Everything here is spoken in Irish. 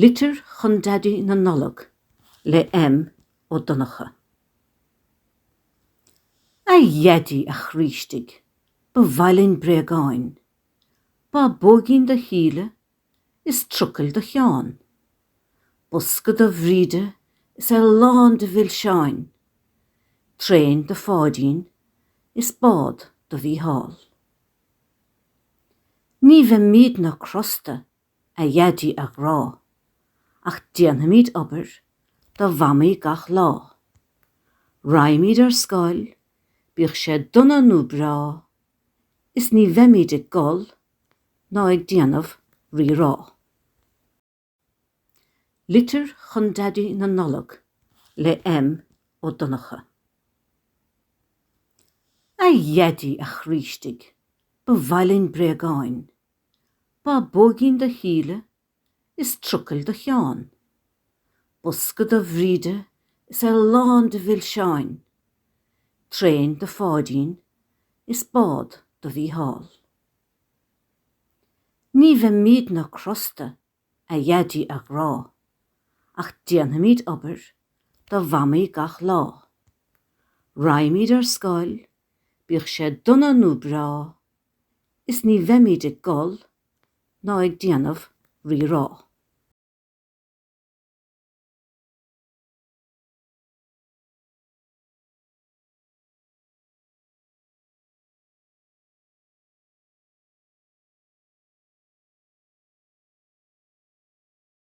Litir Chun Deaidí na Nollag le ó Donacha. A dheadí a chrístig, ba bhailinn breagáin, ba bóginn de Míle is trucail de cheán, busca de bhríde is lán de bhil seáin, tréin de fádín is bád de bhí hall. Ní bheith míad na crosta a dheadí ag rá, ach déanamid obair do bhamí gach lá. Raimid scoil, bích sé duna nó brá, is ní bheimid ag gol, ná ag déanamh rí rá. Litir Chun Deaidí na Nollag le ó Donacha. A dheadí a chrístig, ba bhailinn breagáin, ba bóginn de Míle is trucail de cheán, busca de bhríde is lán de bhil seáin, tréin de fádín is bád de bhí hall. Ní bheith míad na crosta a dheadí ag rá, ach déanamid obair do bhamí gach lá. Raimid scoil, bích sé duna nó brá, is ní bheimid ag gol, ná ag déanamh rí rá.